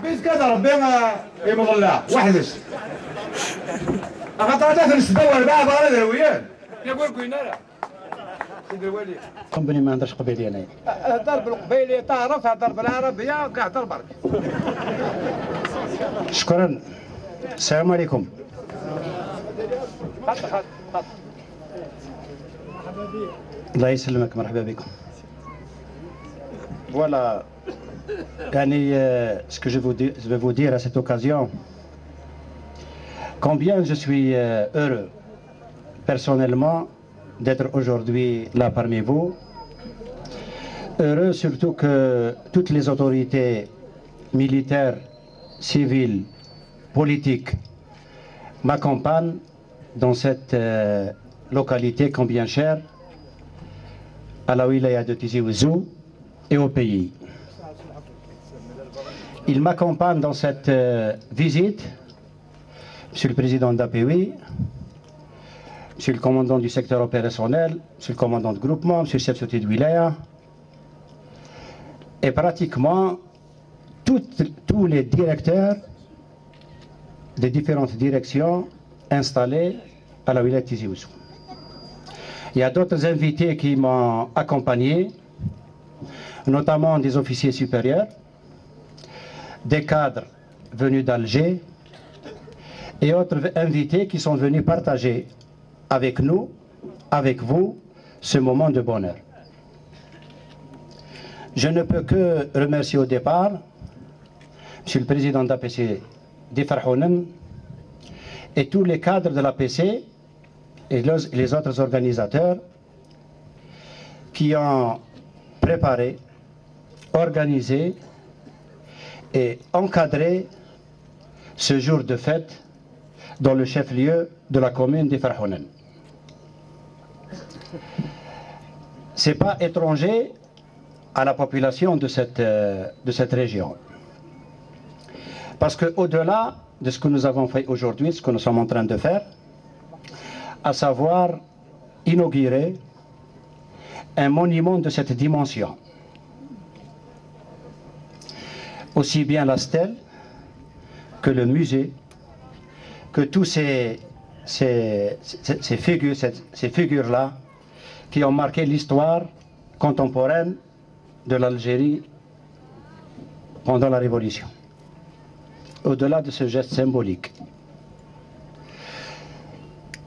بيت كذا ربي يمض الله وحدش أخطر تفلس دول بقى بغرد الويان يقول كوينا لا سيد الولي كومباني ما عندهاش قبيلي أنا ضرب القبيلي تعرفها ضرب العربية وقاع ضربك شكرا السلام عليكم خط الله يسلمك مرحبا بكم Voilà, ce que je vais vous dire à cette occasion, combien je suis heureux personnellement d'être aujourd'hui là parmi vous, heureux surtout que toutes les autorités militaires, civiles, politiques m'accompagnent dans cette localité combien chère à la wilaya de Tizi Ouzou et au pays. Il m'accompagne dans cette visite, Monsieur le Président d'API, Monsieur le Commandant du secteur opérationnel, Monsieur le Commandant de groupement, Monsieur le chef de wilaya, et pratiquement tous les directeurs des différentes directions installées à la wilaya de Tizi Ouzou. Il y a d'autres invités qui m'ont accompagné, notamment des officiers supérieurs, des cadres venus d'Alger et autres invités qui sont venus partager avec nous, avec vous, ce moment de bonheur. Je ne peux que remercier au départ Monsieur le Président d'APC Farhounen et tous les cadres de l'APC et les autres organisateurs qui ont préparé, organisé et encadré ce jour de fête dans le chef-lieu de la commune de Farhounen. Ce n'est pas étranger à la population de cette région. Parce qu'au-delà de ce que nous avons fait aujourd'hui, ce que nous sommes en train de faire, à savoir inaugurer un monument de cette dimension. Aussi bien la stèle que le musée, que tous ces figures-là qui ont marqué l'histoire contemporaine de l'Algérie pendant la Révolution. Au-delà de ce geste symbolique.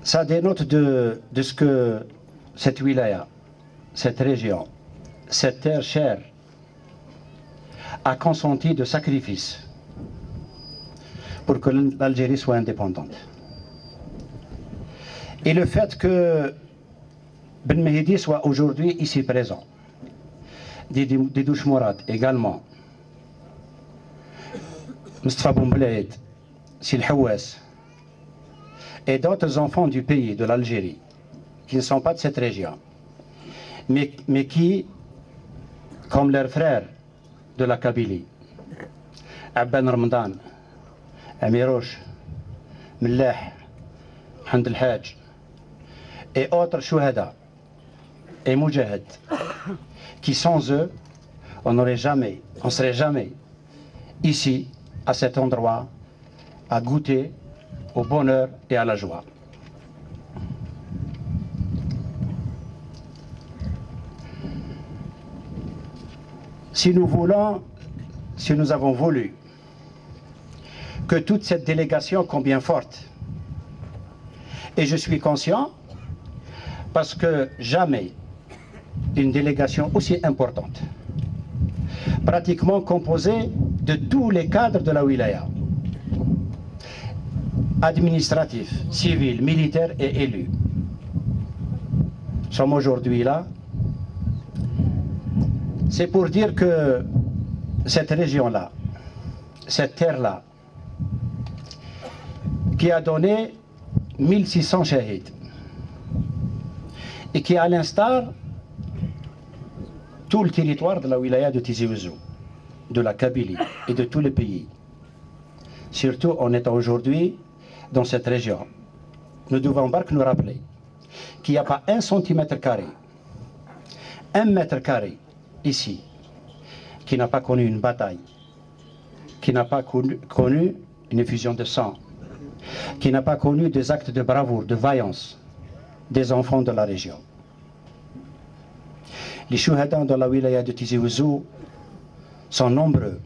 Ça dénote de ce que cette wilaya, cette région, cette terre chère a consenti de sacrifices pour que l'Algérie soit indépendante. Et le fait que Ben Mehdi soit aujourd'hui ici présent, Didouche Mourad également, Mustafa Boumbled, Sil Hawes et d'autres enfants du pays, de l'Algérie, qui ne sont pas de cette région, mais qui, comme leurs frères de la Kabylie, Abban Ramadan, Amirouche, Millah, Hand el-Hajj, et autres Chouhada et Moujahid, qui sans eux, on ne serait jamais ici, à cet endroit, à goûter au bonheur et à la joie. Si nous avons voulu que toute cette délégation combien forte, et je suis conscient, parce que jamais une délégation aussi importante, pratiquement composée de tous les cadres de la wilaya, administratifs, civils, militaires et élus, sommes aujourd'hui là. C'est pour dire que cette région-là, cette terre-là, qui a donné 1600 shahids, et qui, à l'instar, tout le territoire de la wilaya de Tizi Ouzou, de la Kabylie et de tous les pays, surtout en étant aujourd'hui dans cette région, nous devons nous rappeler qu'il n'y a pas 1 centimètre carré, 1 mètre carré ici, qui n'a pas connu une bataille, qui n'a pas connu une effusion de sang, qui n'a pas connu des actes de bravoure, de vaillance des enfants de la région. Les chouhada dans la wilaya de Tizi Ouzou sont nombreux.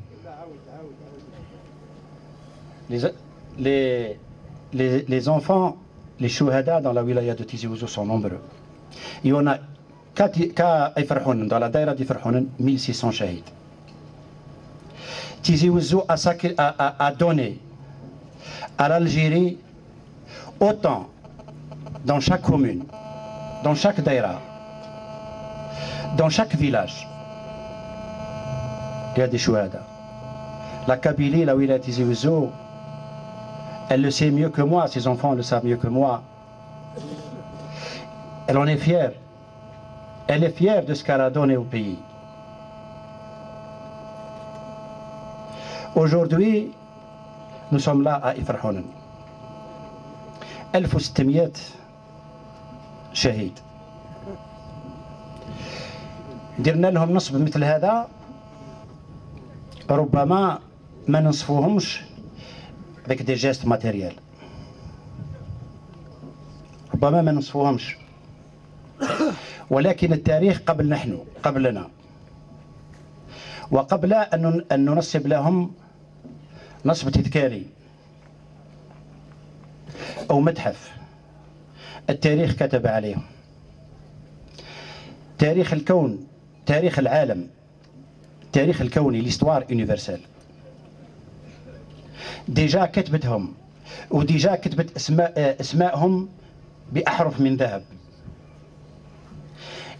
Les enfants, les chouhada dans la wilaya de Tizi Ouzou sont nombreux. Il y en a dans la daïra d'Ifrahounen, 1600 shahid. Tizi Ouzou a donné à l'Algérie autant dans chaque commune, dans chaque daïra, dans chaque village. Il y a des chouhada. La Kabylie, la wilaya Tizi Ouzou, elle le sait mieux que moi, ses enfants le savent mieux que moi. Elle en est fière. Elle est fière de ce qu'elle a donné au pays. Aujourd'hui, nous sommes là à Ifrahounen. 1600 شهيد. درنا لهم نصب مثل هذا ربما ما نصفوهمش avec des gestes matériels. ربما ما نصفوهمش. ولكن التاريخ قبلنا وقبل أن ننصب لهم نصب تذكاري أو متحف. التاريخ كتب عليهم. تاريخ الكون، تاريخ العالم، التاريخ الكوني، l'histoire universelle. ديجا كتبتهم وديجا كتبت اسمائهم بأحرف من ذهب.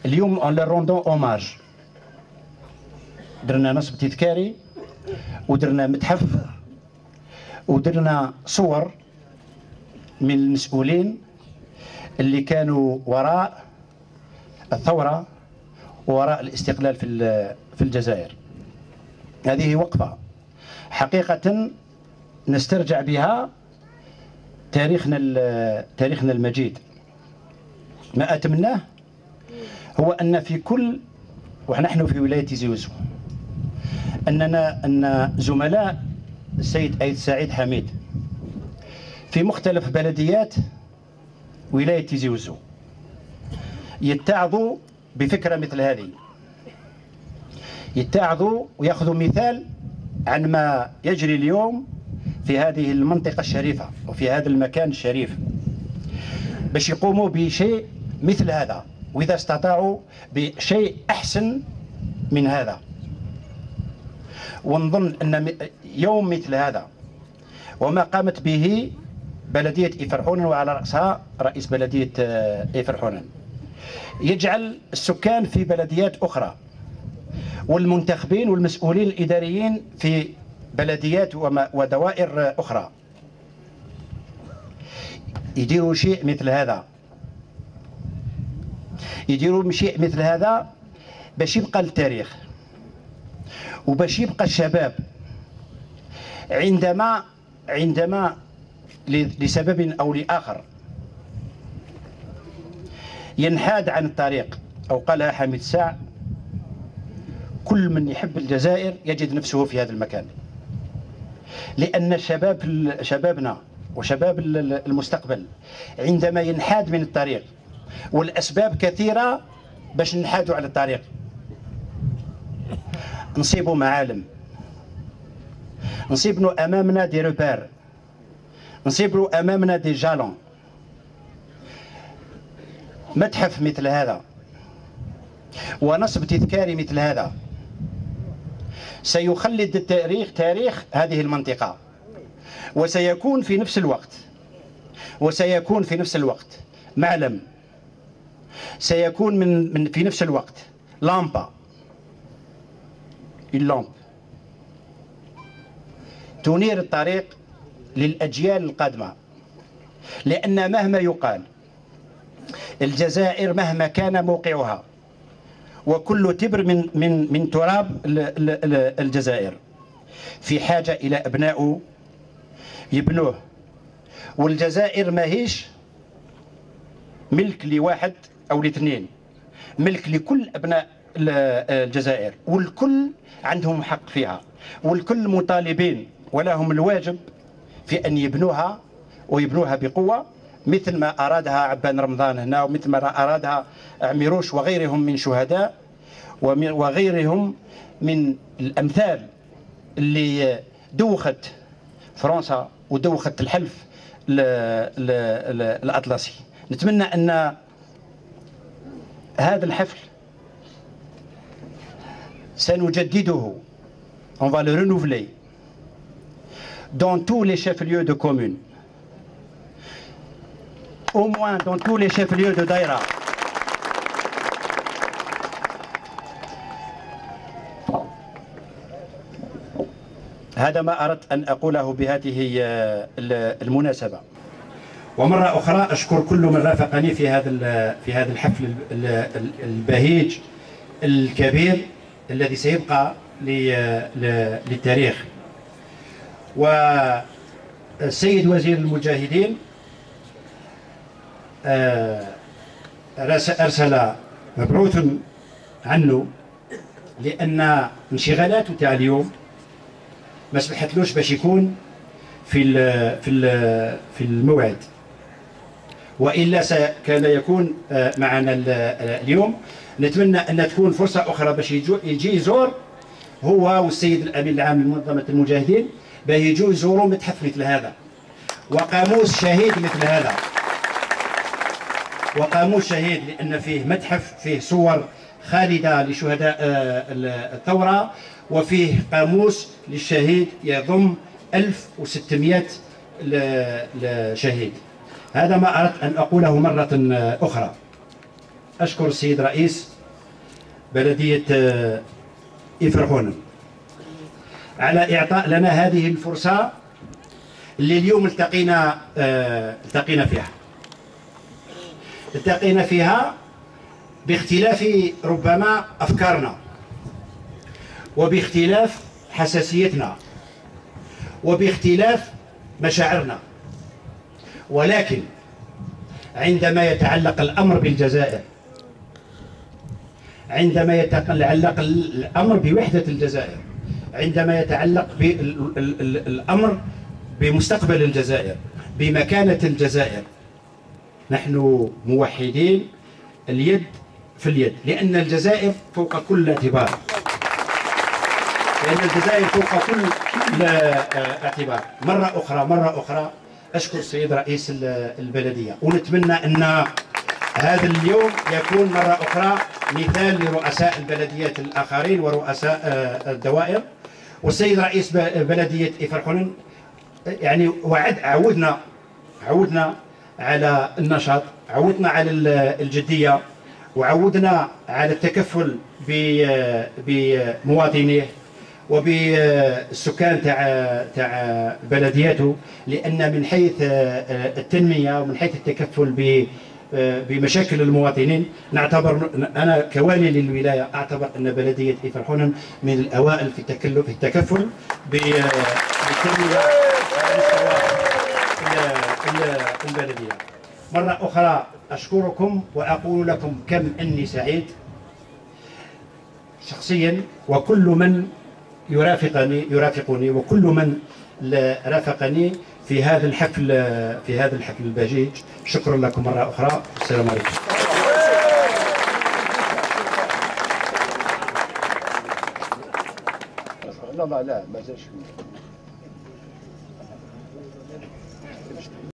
اليوم en leur rendant hommage درنا نصب تذكاري ودرنا متحف ودرنا صور من المسؤولين اللي كانوا وراء الثورة ووراء الاستقلال في الجزائر. هذه وقفة حقيقة نسترجع بها تاريخنا المجيد. ما أتمناه هو أن في كل ونحن في ولاية تيزي وزو أن زملاء السيد أيد سعيد حميد في مختلف بلديات ولاية تيزي وزو يتعظوا بفكرة مثل هذه، يتعظوا ويأخذوا مثال عن ما يجري اليوم في هذه المنطقة الشريفة وفي هذا المكان الشريف، باش يقوموا بشيء مثل هذا، وإذا استطاعوا بشيء أحسن من هذا. ونظن أن يوم مثل هذا وما قامت به بلدية إفرحونن وعلى رأسها رئيس بلدية إفرحونن يجعل السكان في بلديات أخرى والمنتخبين والمسؤولين الإداريين في بلديات ودوائر أخرى يديروا شيء مثل هذا، يديروا شيء مثل هذا باش يبقى التاريخ وباش يبقى الشباب عندما لسبب أو لآخر ينحاد عن الطريق، أو قالها حميد ساع: كل من يحب الجزائر يجد نفسه في هذا المكان. لأن شبابنا وشباب المستقبل عندما ينحاد من الطريق، والأسباب كثيرة باش نحادوا على الطريق، نصيبوا معالم، نصيبوا أمامنا دي روبير، نصيبوا أمامنا دي جالون. متحف مثل هذا ونصب تذكاري مثل هذا سيخلد التاريخ، تاريخ هذه المنطقة، وسيكون في نفس الوقت معلم، سيكون في نفس الوقت لامبا، اللامب تنير الطريق للأجيال القادمة. لأن مهما يقال الجزائر مهما كان موقعها وكل تبر من تراب الجزائر في حاجة إلى أبنائه يبنوه. والجزائر ماهيش ملك لواحد أو لاثنين، ملك لكل أبناء الجزائر، والكل عندهم حق فيها، والكل مطالبين ولهم الواجب في أن يبنوها ويبنوها بقوة، مثل ما أرادها عبان رمضان هنا، ومثل ما أرادها عميروش وغيرهم من شهداء وغيرهم من الأمثال اللي دوخت فرنسا ودوخت الحلف الأطلسي. نتمنى أن هذا الحفل سنجدده، on va le renouveler dans tous les chefs-lieux de communes, au moins dans tous les chefs-lieux de daïra. هذا ما أردت أن أقوله بهذه المناسبة. ومرة أخرى أشكر كل من رافقني في هذا الحفل البهيج الكبير الذي سيبقى للتاريخ. والسيد وزير المجاهدين أرسل مبعوث عنه، لأن انشغالاته تاع اليوم ما سمحتلوش باش يكون في الموعد، وإلا كان يكون معنا اليوم. نتمنى أن تكون فرصة أخرى باش يجي يزور هو والسيد الأمين العام لمنظمة المجاهدين، باش يجوا يزوروا متحف مثل هذا وقاموس شهيد مثل هذا. وقاموس شهيد لأن فيه متحف فيه صور خالدة لشهداء الثورة، وفيه قاموس للشهيد يضم 1600 شهيد. هذا ما أردت أن أقوله مرة أخرى. أشكر السيد رئيس بلدية إفرحون على إعطاء لنا هذه الفرصة اللي اليوم التقينا فيها باختلاف ربما أفكارنا، وباختلاف حساسيتنا، وباختلاف مشاعرنا، ولكن عندما يتعلق الأمر بالجزائر، عندما يتعلق الأمر بوحدة الجزائر، عندما يتعلق الأمر بمستقبل الجزائر، بمكانة الجزائر، نحن موحدين اليد في اليد، لأن الجزائر فوق كل اعتبار، لأن الجزائر فوق كل اعتبار. مرة أخرى أشكر السيد رئيس البلدية، ونتمنى أن هذا اليوم يكون مرة أخرى مثال لرؤساء البلديات الآخرين ورؤساء الدوائر. والسيد رئيس بلدية إفرحون يعني عودنا على النشاط، عودنا على الجدية، وعودنا على التكفل بمواطنيه وبالسكان تاع بلدياته، لأن من حيث التنمية ومن حيث التكفل بمشاكل المواطنين نعتبر، أنا كوالي للولاية أعتبر أن بلدية إفرحون من الأوائل في التكفل بالتنمية البلدية. مرة أخرى أشكركم وأقول لكم كم أني سعيد شخصيا، وكل من يرافقني وكل من رافقني في هذا الحفل البهيج. شكرا لكم مرة أخرى، السلام عليكم. لا ما زالش.